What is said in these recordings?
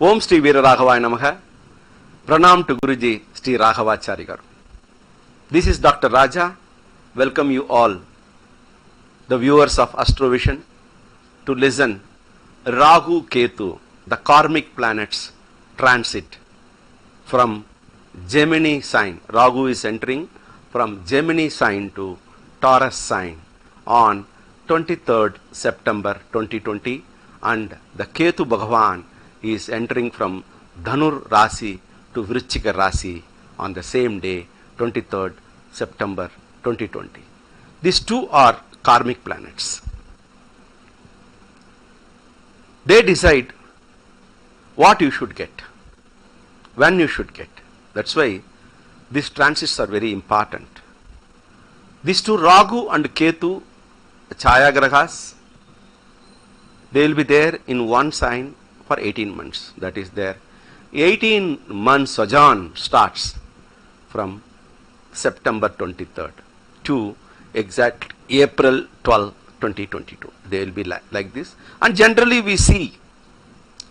Om Sri Veera Raghavaya Namaha. Pranam to Guruji Sri Raghavachari Garu. This is Dr. Raja. Welcome you all, the viewers of Astrovision, to listen Rahu Ketu, the karmic planets transit from Gemini sign. Rahu is entering from Gemini sign to Taurus sign on 23rd September 2020, and the Ketu Bhagavan is entering from Dhanur Rasi to Vrichchika Rasi on the same day, 23rd September 2020. These two are karmic planets. They decide what you should get, when you should get. That's why these transits are very important. These two, Rahu and Ketu, Chaya Grahas, they will be there in one sign for 18 months. That is their 18 months sojourn starts from September 23rd to exact April 12, 2022. They will be like this. And generally we see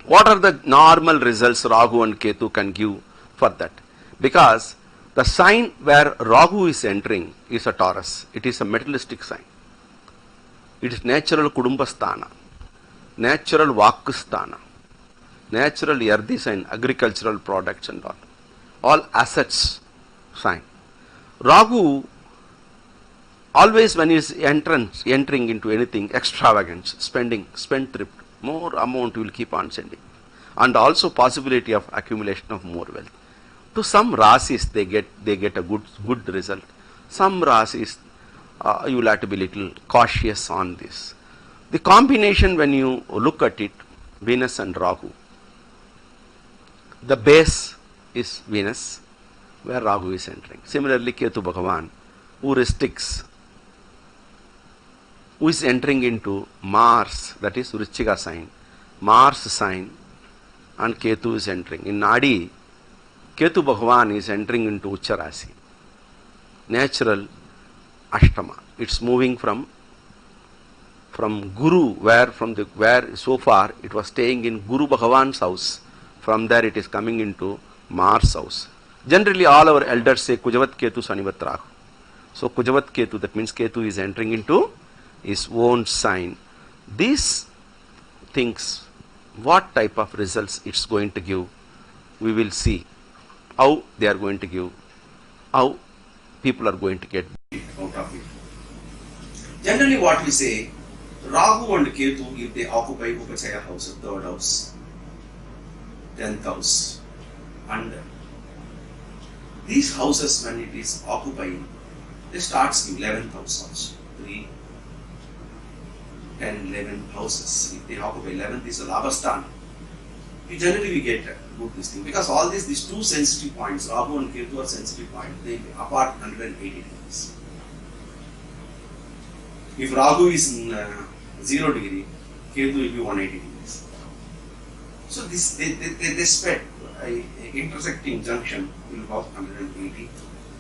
what are the normal results Rahu and Ketu can give for that. Because the sign where Rahu is entering is a Taurus. It is a materialistic sign. It is natural Kudumbasthana, natural Vakusthana, natural Earthy sign, agricultural products and all assets sign. Rahu, always when he is entering into anything, extravagance, spendthrift, more amount will keep on sending, and also possibility of accumulation of more wealth. To some rasis they get a good result. Some rasis you will have to be little cautious on this. The combination, when you look at it, Venus and Rahu, the base is Venus where Rahu is entering. Similarly, Ketu Bhagavan, who restricts, who is entering into Mars, that is Vrichchika sign, Mars sign, and Ketu is entering. In Nadi, Ketu Bhagavan is entering into Ucha Rasi, natural Ashtama. It's moving from Guru, where so far it was staying in Guru Bhagavan's house. From there it is coming into Mars house. Generally all our elders say Kujavat Ketu Sanivat Rahu. So Kujavat Ketu, that means Ketu is entering into his own sign. These things, what type of results it's going to give, we will see. How they are going to give, how people are going to get out of it. Generally what we say, Rahu and Ketu, if they occupy Upachaya house, third house, 10th house, and these houses, when it is occupying, they starts in 11th house also. 3, 10, 11 houses. If they occupy 11th is a Labhasthan. Generally we get good this thing, because all these two sensitive points, Rahu and Ketu are sensitive points, they apart 180 degrees. If Rahu is in 0 degree, Ketu will be 180 degrees. So this they spread, intersecting junction will be 180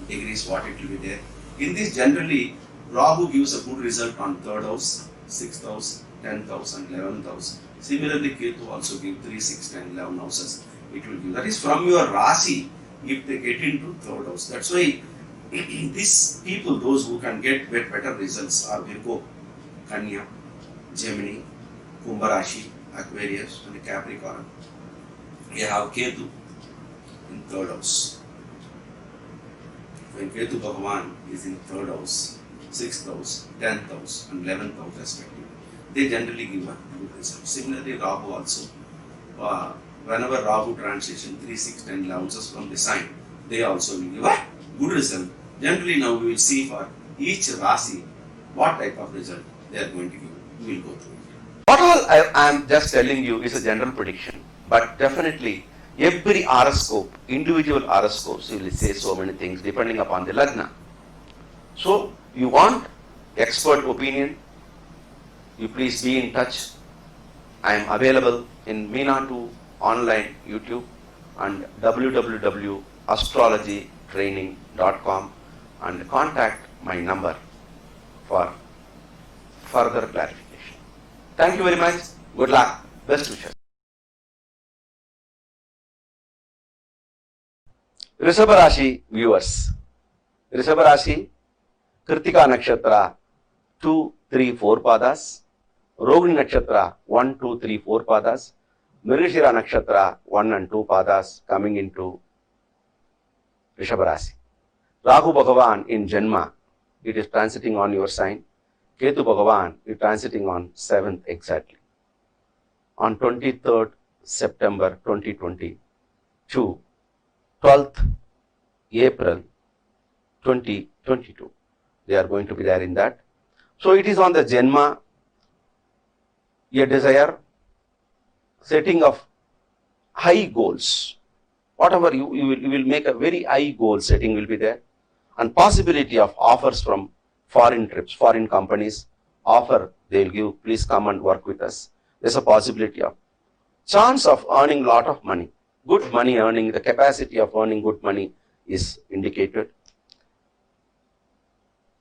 degrees, what it will be there. In this, generally Rahu gives a good result on 3rd house, 6th house, 10th house and 11th house. Similarly, Ketu also give 3, 6, 10, 11 houses. It will give. That is from your Rasi, if they get into 3rd house. That's why these people, those who can get better results, are Virgo, Kanya, Gemini, Kumbha Rashi, Aquarius and Capricorn. We have Ketu in 3rd house. When Ketu Bhagavan is in 3rd house, 6th house, 10th house and 11th house respectively, they generally give a good result. Similarly, Rahu also, whenever Rahu transition 3, 6, 10 allowances from the sign, they also will give a good result. Generally now we will see for each Rasi what type of result they are going to give. We will go through it. What all I am just telling you is a general prediction, but definitely every horoscope, individual horoscopes will say so many things depending upon the Lagna. So you want expert opinion, you please be in touch. I am available in Meena2 online YouTube and www.astrologytraining.com, and contact my number for further clarification. Thank you very much. Good luck. Best wishes. Rishabha Rashi viewers. Rishabha Rashi, Kritika Nakshatra 2, 3, 4 padas. Rogini Nakshatra 1, 2, 3, 4 padas. Mrigashira Nakshatra 1 and 2 padas coming into Rishabha Rashi. Rahu Bhagavan in Janma, it is transiting on your sign. Ketu Bhagavan is transiting on 7th exactly. On 23rd September 2020 to 12th April 2022. They are going to be there in that. So it is on the Janma, a desire, setting of high goals. Whatever you will make a very high goal setting will be there. And possibility of offers from foreign trips, foreign companies, offer they'll give, please come and work with us. There's a possibility of chance of earning lot of money. Good money earning, the capacity of earning good money is indicated.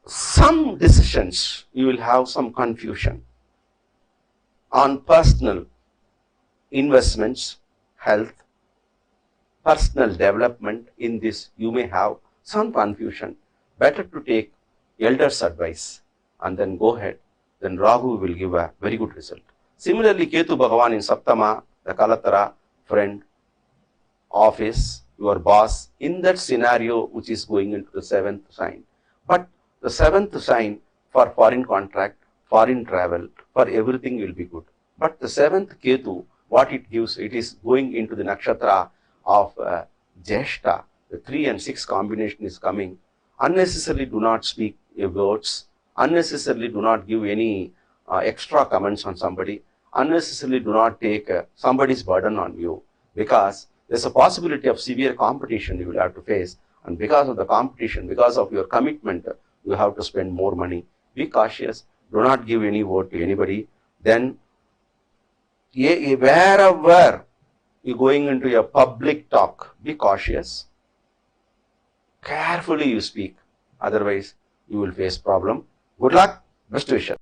Some decisions you will have some confusion on personal investments, health, personal development. In this you may have some confusion. Better to take elders' advice and then go ahead. Then Rahu will give a very good result. Similarly, Ketu Bhagavan in Saptama, the Kalatara, friend, office, your boss, in that scenario which is going into the 7th sign. But the 7th sign for foreign contract, foreign travel, for everything will be good. But the 7th Ketu, what it gives, it is going into the nakshatra of Jeshta. The 3 and 6 combination is coming. Unnecessarily do not speak words. Unnecessarily do not give any extra comments on somebody. Unnecessarily do not take somebody's burden on you, because there's a possibility of severe competition you will have to face. And because of the competition, because of your commitment, you have to spend more money. Be cautious. Do not give any word to anybody. Then wherever you're going into a public talk, be cautious. Carefully you speak. Otherwise, you will face problem. Good luck. Best wishes.